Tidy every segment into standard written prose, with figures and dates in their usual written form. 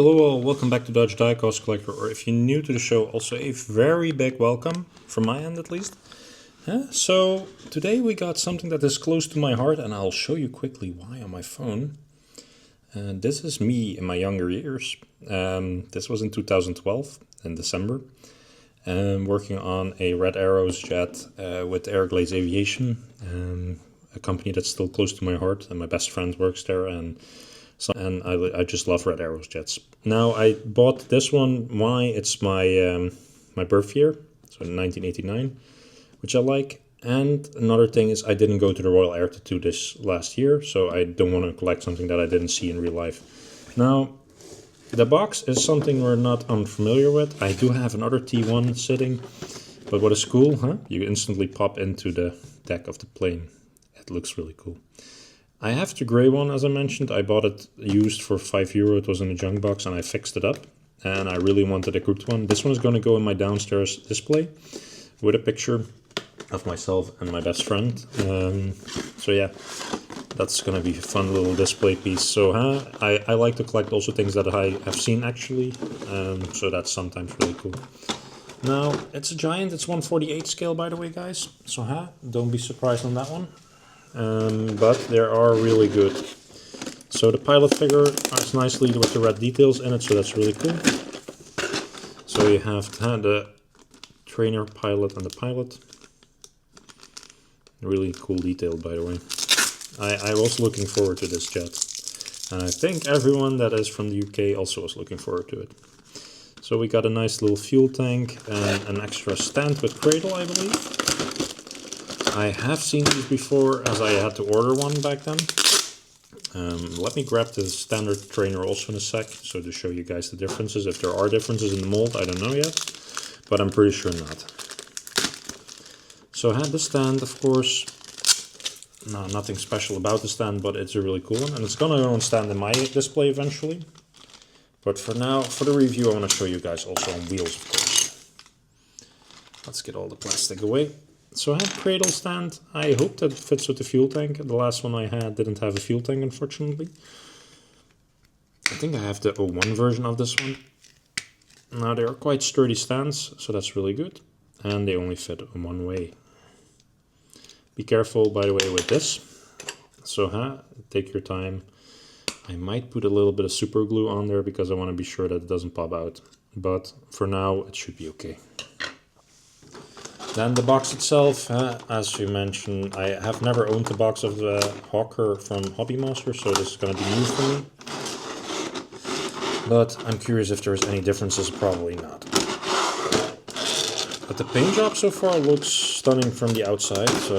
Hello all, welcome back to Dutch Diecast Collector, or if you're new to the show, also a very big welcome, from my end at least. So, today we got something that is close to my heart, and I'll show you quickly why on my phone. This is me in my younger years. This was in 2012, in December. Working on a Red Arrows jet with Airglaze Aviation, a company that's still close to my heart, and my best friend works there, and I just love Red Arrows jets. Now I bought this one. Why? It's my my birth year, so 1989, which I like. And another thing is I didn't go to the Royal Air Tattoo this last year, so I don't want to collect something that I didn't see in real life. Now, the box is something we're not unfamiliar with. I do have another T1 sitting, but what is cool, you instantly pop into the deck of the plane. It looks really cool. I have the grey one, as I mentioned. I bought it used for €5. It was in a junk box and I fixed it up. And I really wanted a good one. This one is going to go in my downstairs display with a picture of myself and my best friend. So yeah, that's going to be a fun little display piece. So I like to collect also things that I have seen actually. So that's sometimes really cool. Now, it's a giant. It's 1/48 scale, by the way, guys. So don't be surprised on that one. But they are really good. So the pilot figure is nicely with the red details in it, so that's really cool. So you have the trainer, pilot, and the pilot. Really cool detail, by the way. I was looking forward to this jet, and I think everyone that is from the UK also was looking forward to it. So we got a nice little fuel tank and an extra stand with cradle, I believe. I have seen these before, as I had to order one back then. Let me grab the standard trainer also in a sec, so to show you guys the differences. If there are differences in the mold, I don't know yet, but I'm pretty sure not. So I had the stand, of course. No, nothing special about the stand, but it's a really cool one, and it's gonna go on stand in my display eventually. But for now, for the review, I want to show you guys also on wheels, of course. Let's get all the plastic away. So I have cradle stand. I hope that fits with the fuel tank. The last one I had didn't have a fuel tank, unfortunately. I think I have the 01 version of this one. Now they are quite sturdy stands, so that's really good. And they only fit in one way. Be careful, by the way, with this. So take your time. I might put a little bit of super glue on there because I want to be sure that it doesn't pop out. But for now, it should be okay. Then the box itself, as you mentioned, I have never owned the box of the Hawker from Hobby Master, so this is going to be new for me. But I'm curious if there's any differences, probably not. But the paint job so far looks stunning from the outside, so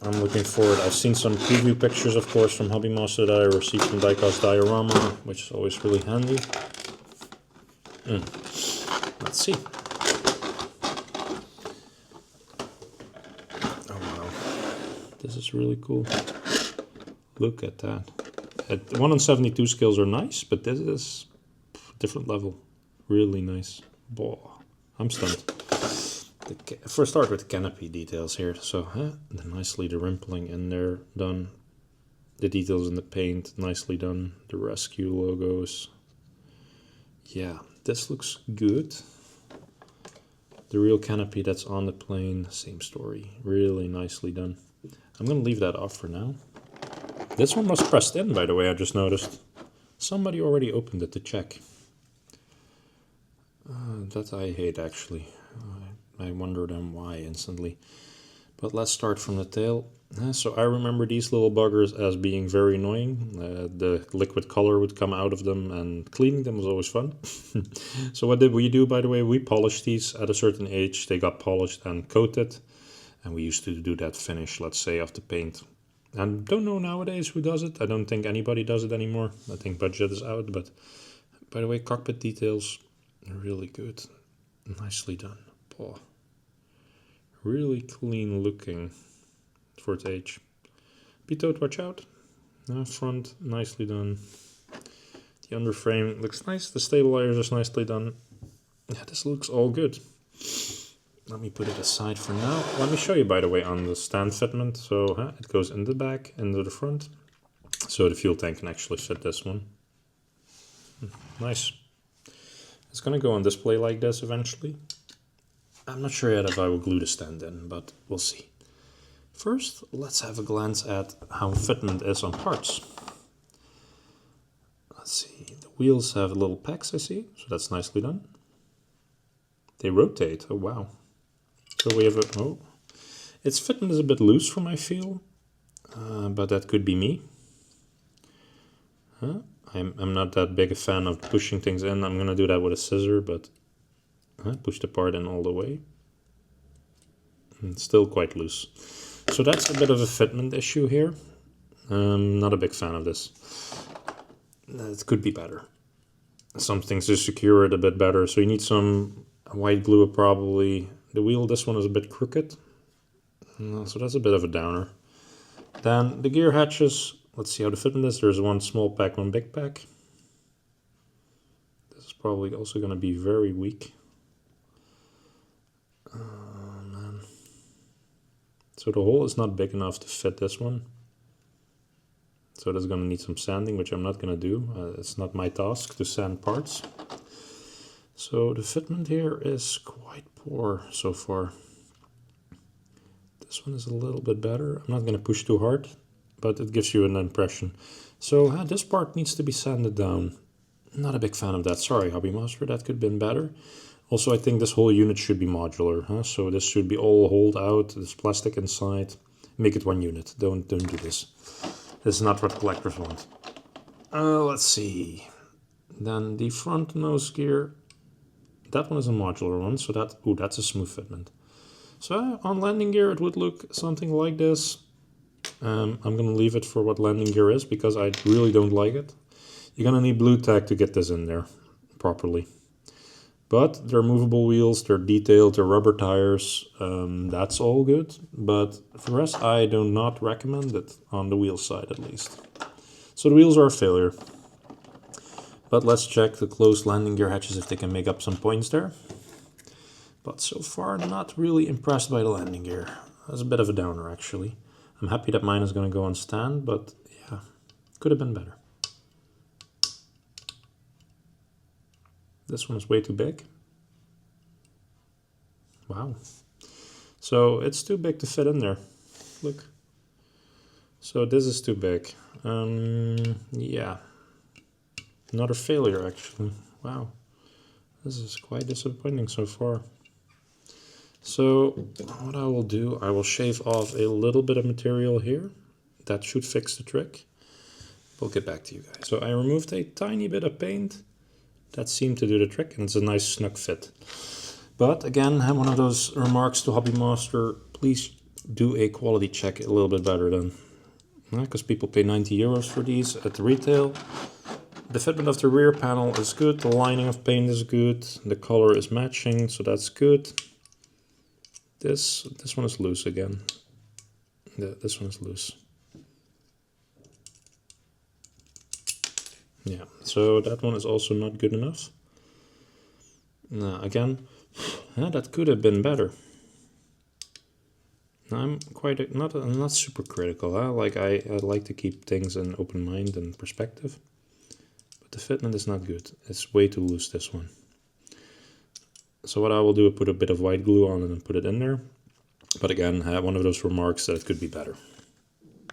I'm looking forward. I've seen some preview pictures, of course, from Hobby Master that I received from Diecast Diorama, which is always really handy. Let's see. This is really cool. Look at that. At 1/72 scales are nice, but this is different level. Really nice. Boah, I'm stunned. First, start with the canopy details here. So, nicely the rimpling in there done. The details in the paint nicely done. The rescue logos. Yeah, this looks good. The real canopy that's on the plane, same story. Really nicely done. I'm going to leave that off for now. This one was pressed in, by the way, I just noticed. Somebody already opened it to check. That I hate, actually. I wonder then why instantly. But let's start from the tail. So I remember these little buggers as being very annoying. The liquid color would come out of them, and cleaning them was always fun. So what did we do, by the way? We polished these at a certain age. They got polished and coated. And we used to do that finish, let's say, of the paint. And don't know nowadays who does it. I don't think anybody does it anymore. I think budget is out. But by the way, cockpit details are really good. Nicely done. Oh, really clean looking for its age. Pitot, watch out. Front, nicely done. The underframe looks nice. The stabilizers are nicely done. Yeah, this looks all good. Let me put it aside for now. Let me show you, by the way, on the stand fitment. So it goes in the back, into the front. So the fuel tank can actually fit this one. Nice. It's gonna go on display like this eventually. I'm not sure yet if I will glue the stand in, but we'll see. First, let's have a glance at how fitment is on parts. Let's see, the wheels have little pegs, I see, so that's nicely done. They rotate, oh wow. So we have a, oh, its fitment is a bit loose for my feel, but that could be me. I'm not that big a fan of pushing things in. I'm gonna do that with a scissor, but push the part in all the way. And it's still quite loose. So that's a bit of a fitment issue here. Not a big fan of this. It could be better. Some things to secure it a bit better. So you need some white glue probably. The wheel, this one is a bit crooked. So that's a bit of a downer. Then the gear hatches. Let's see how the fitment is. There's one small pack, one big pack. This is probably also going to be very weak. Man. So the hole is not big enough to fit this one. So that's going to need some sanding, which I'm not going to do. It's not my task to sand parts. So the fitment here is quite poor so far. This one is a little bit better. I'm not going to push too hard, but it gives you an impression. So this part needs to be sanded down. Not a big fan of that. Sorry, Hobby Master, that could have been better. Also, I think this whole unit should be modular. So this should be all holed out. There's plastic inside. Make it one unit. Don't do this. This is not what collectors want. Let's see. Then the front nose gear. That one is a modular one. So that, ooh, that's a smooth fitment. So on landing gear, it would look something like this. I'm going to leave it for what landing gear is because I really don't like it. You're going to need blue tack to get this in there properly. But they're movable wheels, they're detailed, they're rubber tires. That's all good. But for the rest, I do not recommend it on the wheel side at least. So the wheels are a failure. But let's check the closed landing gear hatches if they can make up some points there. But so far, not really impressed by the landing gear. That's a bit of a downer actually. I'm happy that mine is going to go on stand, but yeah, could have been better. This one is way too big. Wow. So it's too big to fit in there. Look. So this is too big. Yeah. Another failure actually. Wow. This is quite disappointing so far. So what I will do, I will shave off a little bit of material here. That should fix the trick. We'll get back to you guys. So I removed a tiny bit of paint. That seemed to do the trick, and it's a nice snug fit. But again, one of those remarks to Hobby Master, please do a quality check a little bit better than, because people pay 90 euros for these at the retail. The fitment of the rear panel is good, the lining of paint is good, the color is matching, so that's good. This one is loose again. This one is loose. Yeah, so that one is also not good enough. Now again, that could have been better. I'm quite not super critical. I like to keep things in open mind and perspective. But the fitment is not good. It's way too loose, this one. So what I will do is put a bit of white glue on it and put it in there. But again, one of those remarks that it could be better.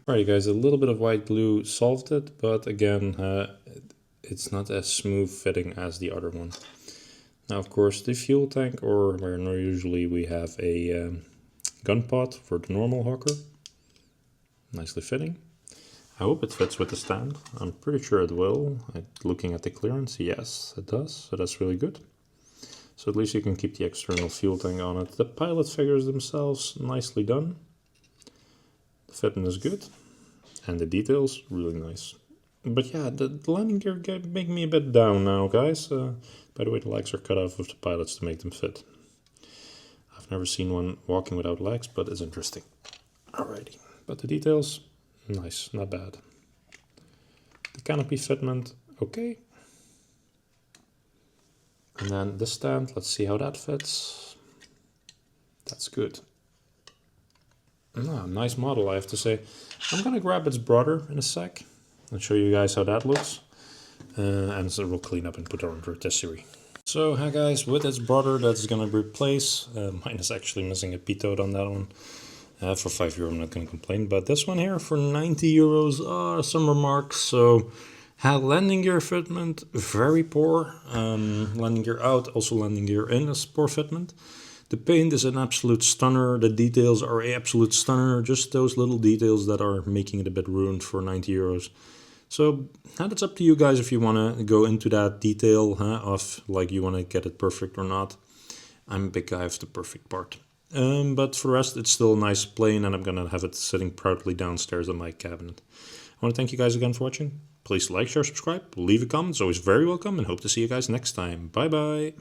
Alright guys, a little bit of white glue solved it, but again, it's not as smooth fitting as the other one. Now of course the fuel tank, or where usually we have a gun pot for the normal hawker. Nicely fitting. I hope it fits with the stand. I'm pretty sure it will. Looking at the clearance, yes it does, so that's really good. So at least you can keep the external fuel tank on it. The pilot figures themselves, nicely done. The fitment is good. And the details, really nice. But yeah, the landing gear make me a bit down now, guys. By the way, the legs are cut off of the pilots to make them fit. I've never seen one walking without legs, but it's interesting. Alrighty. But the details, nice, not bad. The canopy fitment, okay. And then the stand, let's see how that fits. That's good. Nice model, I have to say. I'm gonna grab its brother in a sec and show you guys how that looks. and so we'll clean up and put it on rotisserie. So hi guys, with its brother that's gonna replace, mine is actually missing a pitot on that one. For €5 I'm not gonna complain, but this one here for €90, some remarks. So had landing gear fitment, very poor. Landing gear out, also landing gear in is poor fitment. The paint is an absolute stunner, the details are an absolute stunner, just those little details that are making it a bit ruined for €90. So that's up to you guys if you want to go into that detail of like you want to get it perfect or not. I'm a big guy of the perfect part. But for the rest, it's still a nice plane, and I'm going to have it sitting proudly downstairs in my cabinet. I want to thank you guys again for watching. Please like, share, subscribe, leave a comment. It's always very welcome, and hope to see you guys next time. Bye bye.